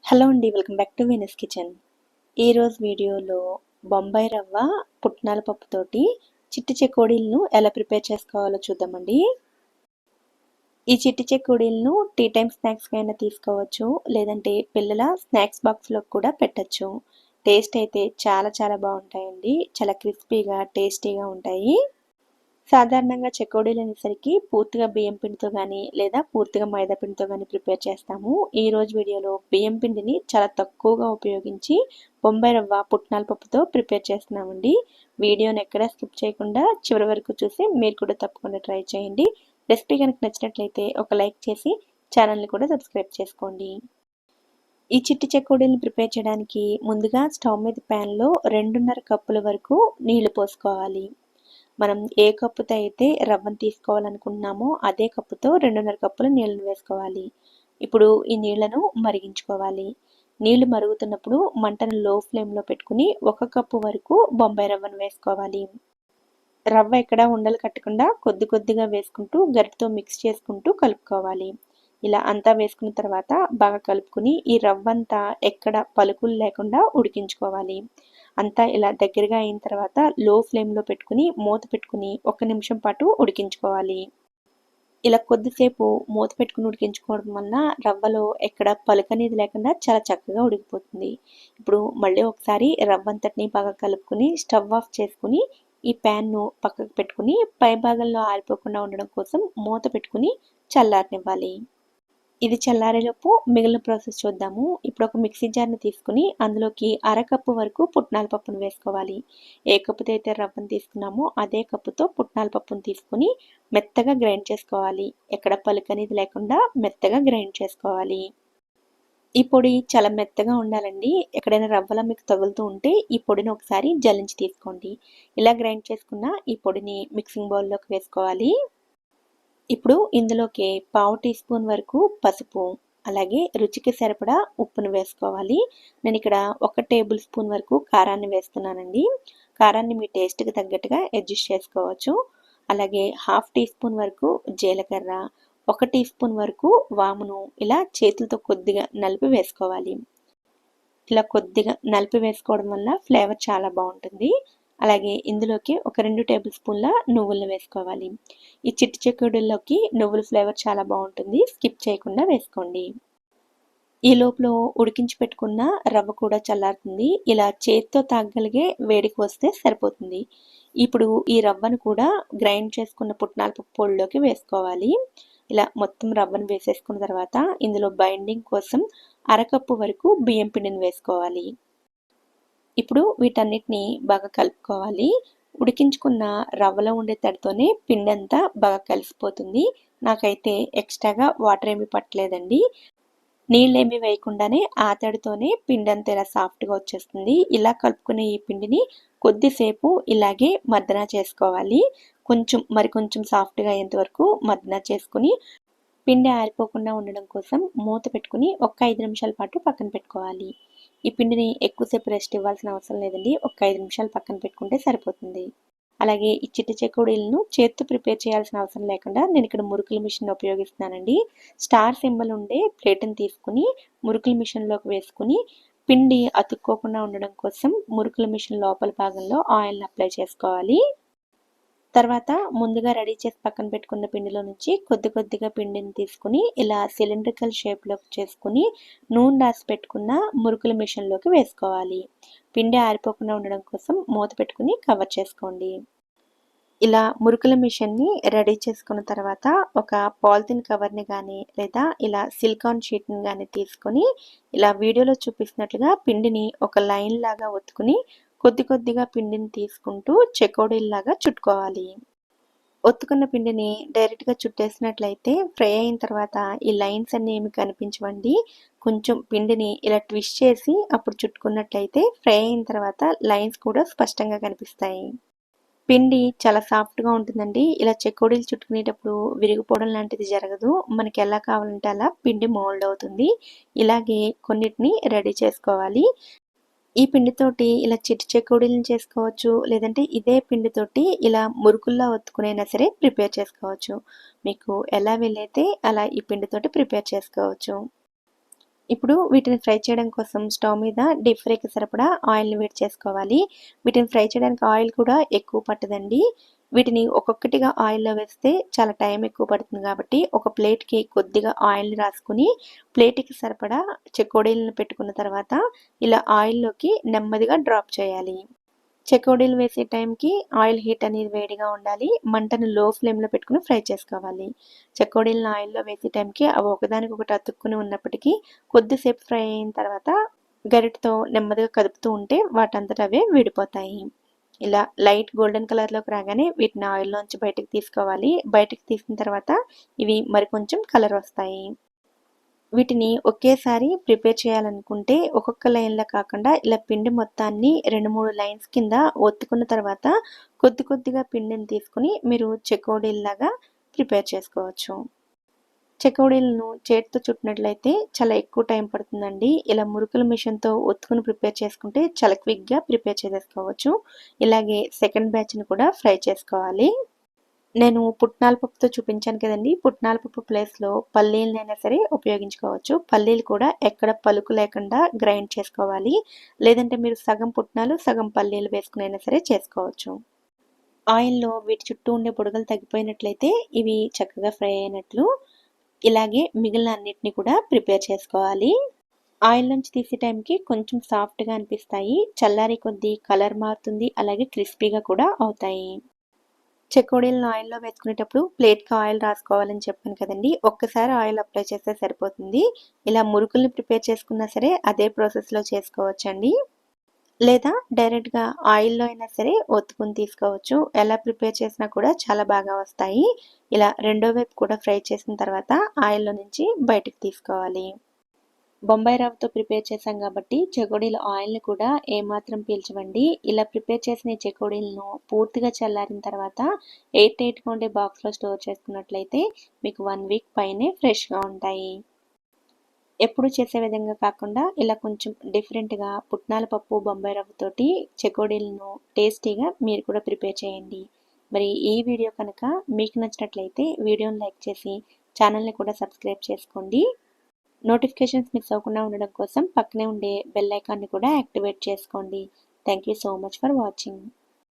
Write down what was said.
Hello అండి, welcome back to Venus kitchen. ఈరోజు వీడియోలో బొంబాయి రవ్వ పుట్నాల పప్పుతోటి చిట్టి చెకోడీలను ఎలా ప్రిపేర్ చేసుకోవాలో చూద్దామండి. ఈ చిట్టి చెకోడీలను టీ టైమ్ స్నాక్స్గా అయినా తీసుకోవచ్చు, లేదంటే పిల్లల స్నాక్స్ బాక్స్లో కూడా పెట్టచ్చు. టేస్ట్ అయితే చాలా చాలా బాగుంటాయండి. చాలా క్రిస్పీగా టేస్టీగా ఉంటాయి. సాధారణంగా చెకోడీలు అనేసరికి పూర్తిగా బియ్యం పిండితో కానీ లేదా పూర్తిగా మైదా పిండితో కానీ ప్రిపేర్ చేస్తాము. ఈ రోజు వీడియోలో బియ్యం పిండిని చాలా తక్కువగా ఉపయోగించి బొంబాయి రవ్వ పుట్నాల పప్పుతో ప్రిపేర్ చేస్తున్నామండి. వీడియోని ఎక్కడా స్కిప్ చేయకుండా చివరి వరకు చూసి మీరు కూడా తప్పకుండా ట్రై చేయండి. రెసిపీ కనుక నచ్చినట్లయితే ఒక లైక్ చేసి ఛానల్ని కూడా సబ్స్క్రైబ్ చేసుకోండి. ఈ చిట్టి చెకోడీలను ప్రిపేర్ చేయడానికి ముందుగా స్టవ్ మీద ప్యాన్లో 2.5 కప్పుల వరకు నీళ్లు పోసుకోవాలి. మనం ఏ కప్పుతో అయితే రవ్వను తీసుకోవాలనుకుంటున్నామో అదే కప్పుతో 2.5 కప్పుల నీళ్ళను వేసుకోవాలి. ఇప్పుడు ఈ నీళ్లను మరిగించుకోవాలి. నీళ్లు మరుగుతున్నప్పుడు మంటను లో ఫ్లేమ్లో పెట్టుకుని 1 కప్పు వరకు బొంబాయి రవ్వను వేసుకోవాలి. రవ్వ ఎక్కడ ఉండలు కట్టకుండా కొద్ది కొద్దిగా వేసుకుంటూ గరిటతో మిక్స్ చేసుకుంటూ కలుపుకోవాలి. ఇలా అంతా వేసుకున్న తర్వాత బాగా కలుపుకుని ఈ రవ్వ అంతా ఎక్కడ పలుకులు లేకుండా ఉడికించుకోవాలి. అంతా ఇలా దగ్గరగా అయిన తర్వాత లో ఫ్లేమ్లో పెట్టుకుని మూత పెట్టుకుని 1 నిమిషం పాటు ఉడికించుకోవాలి. ఇలా కొద్దిసేపు మూత పెట్టుకుని ఉడికించుకోవడం వలన రవ్వలో ఎక్కడ పలుకు అనేది లేకుండా చాలా చక్కగా ఉడికిపోతుంది. ఇప్పుడు మళ్ళీ ఒకసారి రవ్వ అంతటిని బాగా కలుపుకుని స్టవ్ ఆఫ్ చేసుకుని ఈ ప్యాన్ను పక్కకు పెట్టుకుని పై భాగంలో ఆరిపోకుండా ఉండడం కోసం మూత పెట్టుకుని చల్లారనివ్వాలి. ఇది చల్లారేలోపు మిగిలిన ప్రాసెస్ చూద్దాము. ఇప్పుడు ఒక మిక్సీ జార్ని తీసుకుని అందులోకి 1/2 కప్పు వరకు పుట్నాల పప్పును వేసుకోవాలి. ఏ కప్పుతో అయితే రవ్వను తీసుకున్నామో అదే కప్పుతో పుట్నాల పప్పును తీసుకుని మెత్తగా గ్రైండ్ చేసుకోవాలి. ఎక్కడ పలుకు అనేది లేకుండా మెత్తగా గ్రైండ్ చేసుకోవాలి. ఈ పొడి చాలా మెత్తగా ఉండాలండి. ఎక్కడైనా రవ్వలా మీకు తగులుతూ ఉంటే ఈ పొడిని ఒకసారి జల్లించి తీసుకోండి. ఇలా గ్రైండ్ చేసుకున్న ఈ పొడిని మిక్సింగ్ బౌల్లోకి వేసుకోవాలి. ఇప్పుడు ఇందులోకి పావు టీ స్పూన్ వరకు పసుపు, అలాగే రుచికి సరిపడా ఉప్పును వేసుకోవాలి. నేను ఇక్కడ 1 టేబుల్ స్పూన్ వరకు కారాన్ని వేస్తున్నానండి. కారాన్ని మీ టేస్ట్కి తగ్గట్టుగా అడ్జస్ట్ చేసుకోవచ్చు. అలాగే హాఫ్ టీ స్పూన్ వరకు జీలకర్ర, 1 టీ స్పూన్ వరకు వామును ఇలా చేతులతో కొద్దిగా నలిపి వేసుకోవాలి. ఇలా కొద్దిగా నలిపి వేసుకోవడం వల్ల ఫ్లేవర్ చాలా బాగుంటుంది. అలాగే ఇందులోకి ఒక 2 టేబుల్ స్పూన్ల నువ్వులను వేసుకోవాలి. ఈ చిట్టి చెకోడీల్లోకి నువ్వుల ఫ్లేవర్ చాలా బాగుంటుంది. స్కిప్ చేయకుండా వేసుకోండి. ఈ లోపల ఉడికించి పెట్టుకున్న రవ్వ కూడా చల్లారుతుంది. ఇలా చేతితో తాగగలిగే వేడికి వస్తే సరిపోతుంది. ఇప్పుడు ఈ రవ్వను కూడా గ్రైండ్ చేసుకున్న పుట్నాల పప్పు పొడిలోకి వేసుకోవాలి. ఇలా మొత్తం రవ్వను వేసేసుకున్న తర్వాత ఇందులో బైండింగ్ కోసం 1/2 కప్పు వరకు బియ్యం పిండిని వేసుకోవాలి. ఇప్పుడు వీటన్నిటిని బాగా కలుపుకోవాలి. ఉడికించుకున్న రవ్వలో ఉండే తడితోనే పిండి అంతా బాగా కలిసిపోతుంది. నాకైతే ఎక్స్ట్రాగా వాటర్ ఏమీ పట్టలేదండి. నీళ్ళేమీ వేయకుండానే ఆ తడితోనే పిండి అంతా ఇలా సాఫ్ట్గా వచ్చేస్తుంది. ఇలా కలుపుకునే ఈ పిండిని కొద్దిసేపు ఇలాగే మర్దన చేసుకోవాలి. మరికొంచెం సాఫ్ట్గా అయ్యేంత వరకు మర్దన చేసుకుని పిండి ఆరిపోకుండా ఉండడం కోసం మూత పెట్టుకుని ఒక 5 నిమిషాల పాటు పక్కన పెట్టుకోవాలి. ఈ పిండిని ఎక్కువసేపు రెస్ట్ ఇవ్వాల్సిన అవసరం లేదండి. ఒక 5 నిమిషాలు పక్కన పెట్టుకుంటే సరిపోతుంది. అలాగే ఈ చిట్టి చెకోడీలను చేత్తో ప్రిపేర్ చేయాల్సిన అవసరం లేకుండా నేను ఇక్కడ మురుకుల మిషన్ ఉపయోగిస్తున్నానండి. స్టార్ సింబల్ ఉండే ప్లేట్ని తీసుకుని మురుకుల మిషన్లోకి వేసుకుని పిండి అతుక్కోకుండా ఉండడం కోసం మురుకుల మిషన్ లోపల భాగంలో ఆయిల్ని అప్లై చేసుకోవాలి. తర్వాత ముందుగా రెడీ చేసి పక్కన పెట్టుకున్న పిండిలో నుంచి కొద్ది కొద్దిగా పిండిని తీసుకుని ఇలా సిలిండ్రికల్ షేప్లోకి చేసుకుని నూనె రాసి పెట్టుకున్న మురుకుల మిషన్లోకి వేసుకోవాలి. పిండి ఆరిపోకుండా ఉండడం కోసం మూత పెట్టుకుని కవర్ చేసుకోండి. ఇలా మురుకుల మిషన్ని రెడీ చేసుకున్న తర్వాత ఒక పాలిథిన్ కవర్ని కానీ లేదా ఇలా సిలికాన్ షీట్ని కానీ తీసుకొని ఇలా వీడియోలో చూపిస్తున్నట్లుగా పిండిని ఒక లైన్ లాగా ఒత్తుకుని కొద్ది కొద్దిగా పిండిని తీసుకుంటూ చెకోడీల్లాగా చుట్టుకోవాలి. ఒత్తుకున్న పిండిని డైరెక్ట్గా చుట్టేసినట్లయితే ఫ్రై అయిన తర్వాత ఈ లైన్స్ అన్నీ ఏమి కనిపించవండి. కొంచెం పిండిని ఇలా ట్విస్ట్ చేసి అప్పుడు చుట్టుకున్నట్లయితే ఫ్రై అయిన తర్వాత లైన్స్ కూడా స్పష్టంగా కనిపిస్తాయి. పిండి చాలా సాఫ్ట్గా ఉంటుందండి. ఇలా చెకోడీలు చుట్టుకునేటప్పుడు విరిగిపోవడం లాంటిది జరగదు. మనకి ఎలా కావాలంటే అలా పిండి మోల్డ్ అవుతుంది. ఇలాగే కొన్నిటిని రెడీ చేసుకోవాలి. ఈ పిండితోటి ఇలా చిట్టి చెకోడీలను చేసుకోవచ్చు, లేదంటే ఇదే పిండితోటి ఇలా మురుకుల్లా ఒత్తుకునైనా సరే ప్రిపేర్ చేసుకోవచ్చు. మీకు ఎలా వీలైతే అలా ఈ పిండితోటి ప్రిపేర్ చేసుకోవచ్చు. ఇప్పుడు వీటిని ఫ్రై చేయడం కోసం స్టవ్ మీద డీప్ ఫ్రైకి సరిపడా ఆయిల్ని వేడి చేసుకోవాలి. వీటిని ఫ్రై చేయడానికి ఆయిల్ కూడా ఎక్కువ పట్టదండి. వీటిని ఒక్కొక్కటిగా ఆయిల్లో వేస్తే చాలా టైం ఎక్కువ పడుతుంది కాబట్టి ఒక ప్లేట్కి కొద్దిగా ఆయిల్ని రాసుకుని ప్లేట్కి సరిపడా చెకోడీలను పెట్టుకున్న తర్వాత ఇలా ఆయిల్లోకి నెమ్మదిగా డ్రాప్ చేయాలి. చెకోడీలు వేసే టైంకి ఆయిల్ హీట్ అనేది వేడిగా ఉండాలి. మంటను లో ఫ్లేమ్లో పెట్టుకుని ఫ్రై చేసుకోవాలి. చెకోడీలను ఆయిల్లో వేసే టైంకి అవి ఒకదానికొకటి అతుక్కుని ఉన్నప్పటికీ కొద్దిసేపు ఫ్రై అయిన తర్వాత గరిటతో నెమ్మదిగా కదుపుతూ ఉంటే వాటంతట అవే విడిపోతాయి. ఇలా లైట్ గోల్డెన్ కలర్లోకి రాగానే వీటిని ఆయిల్లోంచి బయటకు తీసుకోవాలి. బయటకు తీసిన తర్వాత ఇవి మరికొంచెం కలర్ వస్తాయి. వీటిని ఒకేసారి ప్రిపేర్ చేయాలనుకుంటే ఒక్కొక్క లైన్‌లా కాకుండా ఇలా పిండి మొత్తాన్ని 2, 3 లైన్స్ కింద ఒత్తుకున్న తర్వాత కొద్ది కొద్దిగా పిండిని తీసుకొని మీరు చెకోడీల్లాగా ప్రిపేర్ చేసుకోవచ్చు. చెకోడీలను చేతితో చుట్టినట్లయితే చాలా ఎక్కువ టైం పడుతుందండి. ఇలా మురుకుల మిషన్‌తో ఒత్తుకొని ప్రిపేర్ చేసుకుంటే చాలా క్విక్‌గా ప్రిపేర్ చేసేసుకోవచ్చు. ఇలాగే సెకండ్ బ్యాచ్‌ని కూడా ఫ్రై చేసుకోవాలి. నేను పుట్నాల పప్పుతో చూపించాను కదండీ! పుట్నాల పప్పు ప్లేస్‌లో పల్లీలనైనా సరే ఉపయోగించుకోవచ్చు. పల్లీలు కూడా ఎక్కడ పలుకు లేకుండా గ్రైండ్ చేసుకోవాలి. లేదంటే మీరు సగం పుట్నాలు, సగం పల్లీలు వేసుకొనైనా సరే చేసుకోవచ్చు. ఆయిల్‌లో వీటి చుట్టూ ఉండే బుడగలు తగ్గిపోయినట్లయితే ఇవి చక్కగా ఫ్రై అయినట్లు. ఇలాగే మిగిలిన అన్నిటిని కూడా ప్రిపేర్ చేసుకోవాలి. ఆయిల్ నుంచి తీసే టైంకి కొంచెం సాఫ్ట్‌గా అనిపిస్తాయి. చల్లారే కొద్దీ కలర్ మారుతుంది. అలాగే క్రిస్పీగా కూడా అవుతాయి. చెకోడీలను ఆయిల్‌లో వేసుకునేటప్పుడు ప్లేట్‌కి ఆయిల్ రాసుకోవాలని చెప్పాను కదండీ! ఒక్కసారి ఆయిల్ అప్లై చేస్తే సరిపోతుంది. ఇలా మురుకుల్ని ప్రిపేర్ చేసుకున్నా సరే అదే ప్రాసెస్‌లో చేసుకోవచ్చండి. లేదా డైరెక్ట్‌గా ఆయిల్‌లో అయినా సరే ఒత్తుకొని తీసుకోవచ్చు. ఎలా ప్రిపేర్ చేసినా కూడా చాలా బాగా వస్తాయి. ఇలా రెండో వైపు కూడా ఫ్రై చేసిన తర్వాత ఆయిల్‌లో నుంచి బయటకు తీసుకోవాలి. బొంబాయి రవ్వతో ప్రిపేర్ చేశాం కాబట్టి చెకోడీలు ఆయిల్‌ని కూడా ఏమాత్రం పీల్చవండి. ఇలా ప్రిపేర్ చేసిన ఈ చెకోడీలను పూర్తిగా చల్లారిన తర్వాత ఎయిర్ టైట్‌గా ఉండే బాక్స్‌లో స్టోర్ చేసుకున్నట్లయితే మీకు 1 వీక్ పైనే ఫ్రెష్‌గా ఉంటాయి. ఎప్పుడు చేసే విధంగా కాకుండా ఇలా కొంచెం డిఫరెంట్‌గా పుట్నాల పప్పు, బొంబాయి రవ్వతోటి చెకోడీలను టేస్టీగా మీరు కూడా ప్రిపేర్ చేయండి. మరి ఈ వీడియో కనుక మీకు నచ్చినట్లయితే వీడియోని లైక్ చేసి ఛానల్‌ని కూడా సబ్స్క్రైబ్ చేసుకోండి. నోటిఫికేషన్స్ మిస్ అవ్వకుండా ఉండడం కోసం పక్కనే ఉండే బెల్ ఐకాన్‌ని కూడా యాక్టివేట్ చేసుకోండి. Thank you so much for watching.